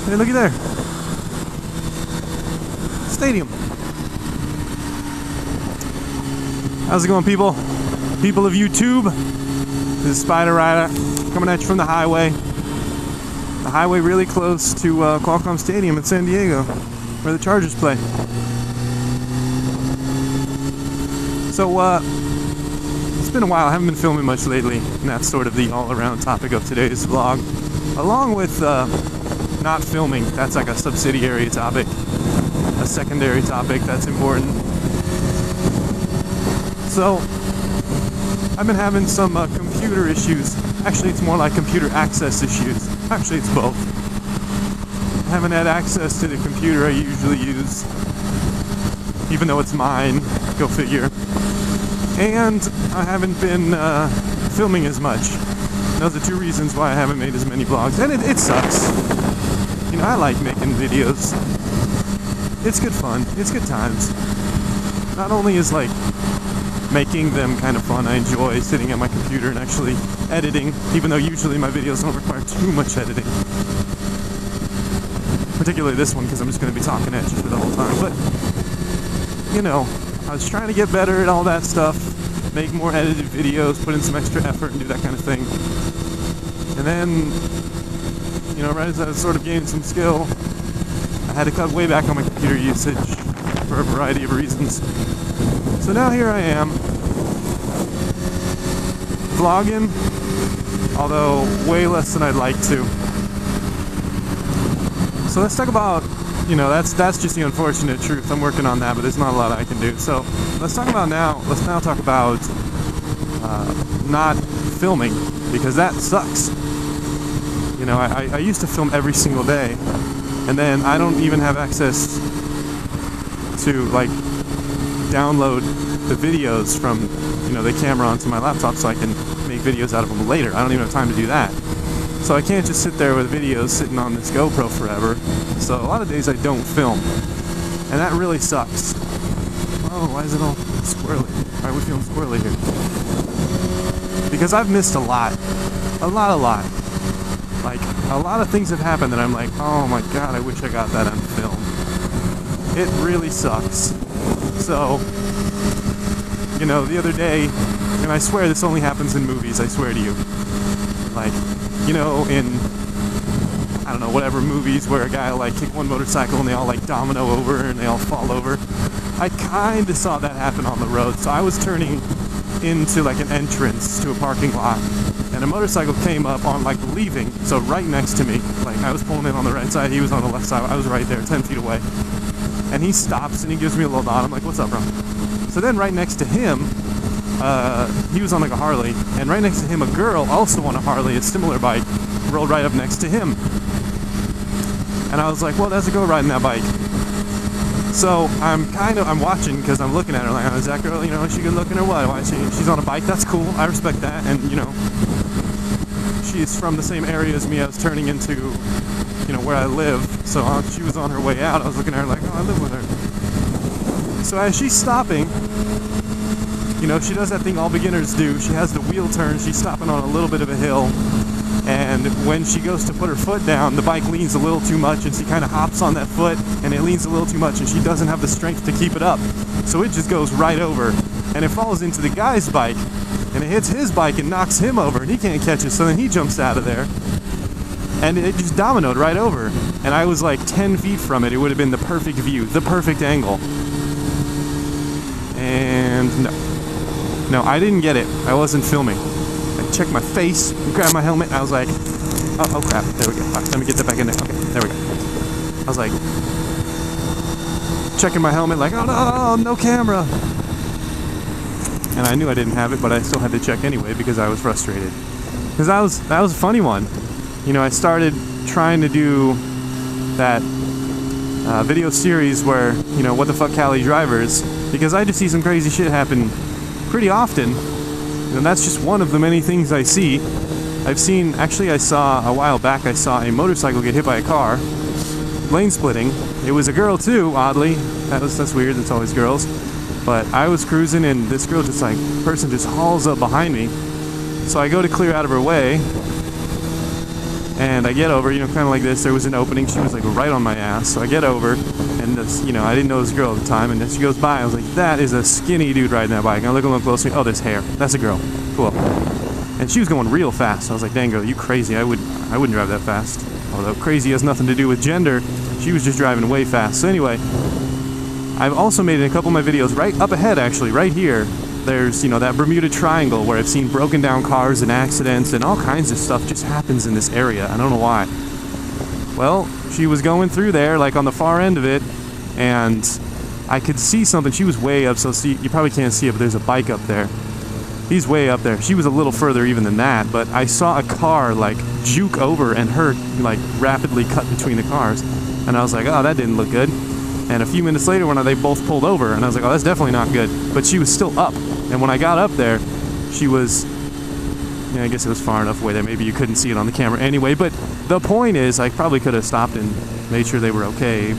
Hey, looky there. Stadium. How's it going, people? People of YouTube. This is Spider Rider coming at you from the highway. The highway really close to Qualcomm Stadium in San Diego, where the Chargers play. So, it's been a while. I haven't been filming much lately, and that's sort of the all-around topic of today's vlog. Along with not filming, that's like a subsidiary topic, a secondary topic that's important. So, I've been having some computer issues. Actually, it's more like computer access issues. Actually, it's both. I haven't had access to the computer I usually use, even though it's mine. Go figure. And I haven't been filming as much. Those are two reasons why I haven't made as many vlogs. And it sucks. You know, I like making videos. It's good fun. It's good times. Not only is like making them kind of fun, I enjoy sitting at my computer and actually editing, even though usually my videos don't require too much editing. Particularly this one, because I'm just going to be talking at you for the whole time. But, you know, I was trying to get better at all that stuff, make more edited videos, put in some extra effort and do that kind of thing. And then, you know, right as I was sort of gaining some skill, I had to cut way back on my computer usage for a variety of reasons. So now here I am, vlogging, although way less than I'd like to. So let's talk about, you know, that's just the unfortunate truth. I'm working on that, but there's not a lot I can do. So let's now talk about not filming, because that sucks. You know, I used to film every single day, and then I don't even have access to, like, download the videos from, you know, the camera onto my laptop so I can make videos out of them later. I don't even have time to do that. So I can't just sit there with videos sitting on this GoPro forever. So a lot of days I don't film. And that really sucks. Oh, why is it all squirrely? Why are we feeling squirrely here? Because I've missed a lot. A lot. Like, a lot of things have happened that I'm like, oh my god, I wish I got that on film. It really sucks. So, you know, the other day, and I swear this only happens in movies, I swear to you. Like, you know, in, I don't know, whatever movies where a guy will, like, kick one motorcycle and they all, like, domino over and they all fall over. I kind of saw that happen on the road. So I was turning into, like, an entrance to a parking lot, and a motorcycle came up on, like, leaving, so right next to me. Like, I was pulling in on the right side, he was on the left side, I was right there, 10 feet away. And he stops and he gives me a little nod. I'm like, what's up, bro? So then right next to him, he was on like a Harley, and right next to him, a girl also on a Harley, a similar bike, rolled right up next to him. And I was like, well, there's a girl riding that bike. So I'm watching, because I'm looking at her like, oh, is that girl, you know, is she good looking or what? Why she's on a bike? That's cool. I respect that. And, you know, she's from the same area as me. I was turning into, you know, where I live. So she was on her way out. I was looking at her like, oh, I live with her. So as she's stopping, you know, she does that thing all beginners do. She has the wheel turn. She's stopping on a little bit of a hill. And when she goes to put her foot down, the bike leans a little too much, and she kind of hops on that foot, and it leans a little too much, and she doesn't have the strength to keep it up. So it just goes right over, and it falls into the guy's bike, and it hits his bike and knocks him over, and he can't catch it, so then he jumps out of there. And it just dominoed right over. And I was like 10 feet from it. It would have been the perfect view, the perfect angle. And no, I didn't get it. I wasn't filming. I checked my face, grabbed my helmet, and I was like, oh crap, there we go. All right, let me get that back in there. Okay, there we go. I was like, checking my helmet, like, oh no camera. And I knew I didn't have it, but I still had to check anyway because I was frustrated. Because that was a funny one. You know, I started trying to do that video series where, you know, what the fuck Cali drivers, because I just see some crazy shit happen pretty often, and that's just one of the many things I see. I saw a while back, I saw a motorcycle get hit by a car, lane splitting. It was a girl too, oddly. That's weird, it's always girls. But I was cruising and this girl person just hauls up behind me. So I go to clear out of her way, And I get over, you know, kind of like this. There was an opening. She was like right on my ass. So I get over, and this, you know, I didn't know this girl at the time. And then she goes by. I was like, that is a skinny dude riding that bike. And I look a little closer. Oh, there's hair. That's a girl. Cool. And she was going real fast. I was like, dang girl, you crazy. I wouldn't drive that fast. Although crazy has nothing to do with gender. She was just driving way fast. So anyway, I've also made in a couple of my videos right up ahead, actually, right here. There's, you know, that Bermuda Triangle where I've seen broken down cars and accidents and all kinds of stuff just happens in this area. I don't know why. Well, she was going through there, like on the far end of it, and I could see something. She was way up, so see, you probably can't see it, but there's a bike up there. He's way up there. She was a little further even than that, but I saw a car like juke over and her like rapidly cut between the cars. And I was like, oh, that didn't look good. And a few minutes later, when they both pulled over, and I was like, oh, that's definitely not good. But she was still up. And when I got up there, she was, yeah, I guess it was far enough away that maybe you couldn't see it on the camera anyway. But the point is, I probably could have stopped and made sure they were okay.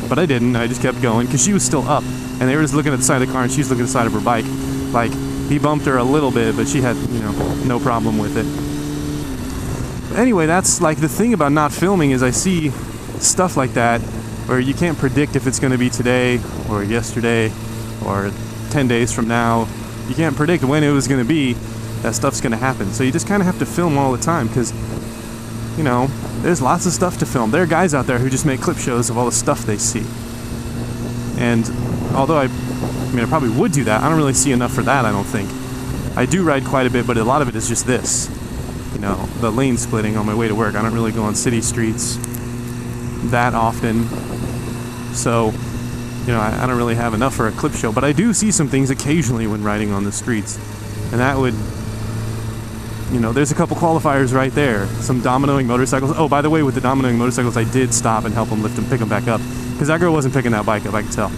But I didn't. I just kept going because she was still up. And they were just looking at the side of the car, and she was looking at the side of her bike. Like, he bumped her a little bit, but she had, you know, no problem with it. But anyway, that's like the thing about not filming is I see stuff like that where you can't predict if it's going to be today or yesterday or 10 days from now. You can't predict when it was going to be that stuff's going to happen. So you just kind of have to film all the time because, you know, there's lots of stuff to film. There are guys out there who just make clip shows of all the stuff they see. And although I probably would do that, I don't really see enough for that, I don't think. I do ride quite a bit, but a lot of it is just this. You know, the lane splitting on my way to work. I don't really go on city streets that often. So, you know, I don't really have enough for a clip show, but I do see some things occasionally when riding on the streets. And that would, you know, there's a couple qualifiers right there. Some dominoing motorcycles. Oh, by the way, with the dominoing motorcycles, I did stop and help them lift them, pick them back up. Because that girl wasn't picking that bike up, I could tell.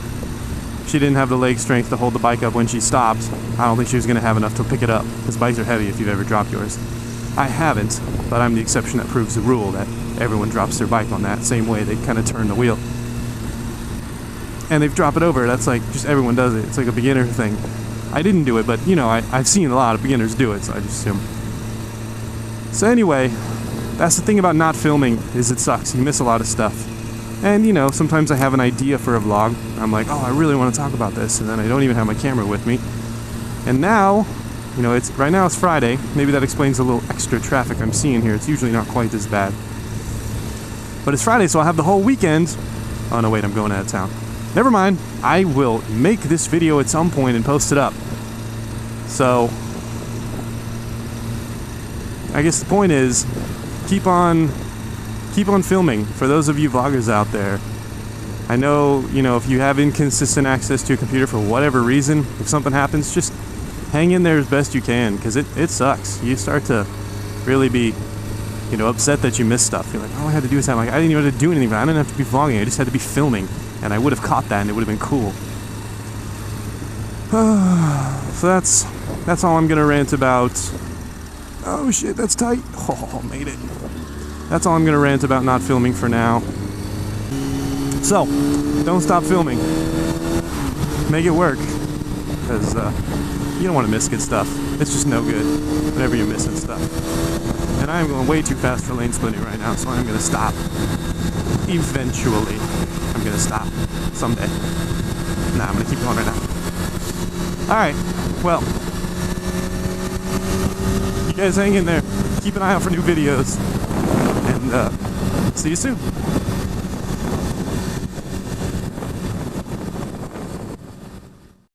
She didn't have the leg strength to hold the bike up when she stopped. I don't think she was going to have enough to pick it up. Because bikes are heavy if you've ever dropped yours. I haven't, but I'm the exception that proves the rule that everyone drops their bike on that same way. They kind of turn the wheel. And they drop it over. That's like, just everyone does it. It's like a beginner thing. I didn't do it, but, you know, I've seen a lot of beginners do it, so I just assume. So anyway, that's the thing about not filming, is it sucks. You miss a lot of stuff. And, you know, sometimes I have an idea for a vlog. I'm like, oh, I really want to talk about this, and then I don't even have my camera with me. And now, you know, right now it's Friday. Maybe that explains a little extra traffic I'm seeing here. It's usually not quite this bad. But it's Friday, so I'll have the whole weekend. Oh, no, wait, I'm going out of town. Never mind. I will make this video at some point and post it up. So, I guess the point is, keep on filming. For those of you vloggers out there, I know, you know, if you have inconsistent access to a computer for whatever reason, if something happens, just hang in there as best you can, because it sucks. You start to really be, you know, upset that you missed stuff. You're like, all I had to do is I didn't even have to do anything. I didn't have to be vlogging. I just had to be filming, and I would have caught that, and it would have been cool. So that's all I'm gonna rant about. Oh shit, that's tight. Oh, made it. That's all I'm gonna rant about not filming for now. So, don't stop filming. Make it work, because you don't want to miss good stuff. It's just no good whenever you're missing stuff. And I'm going way too fast for lane splitting right now, so I'm gonna stop. Eventually, I'm gonna stop someday. Nah, I'm gonna keep going right now. Alright, well, you guys hang in there. Keep an eye out for new videos. And see you soon.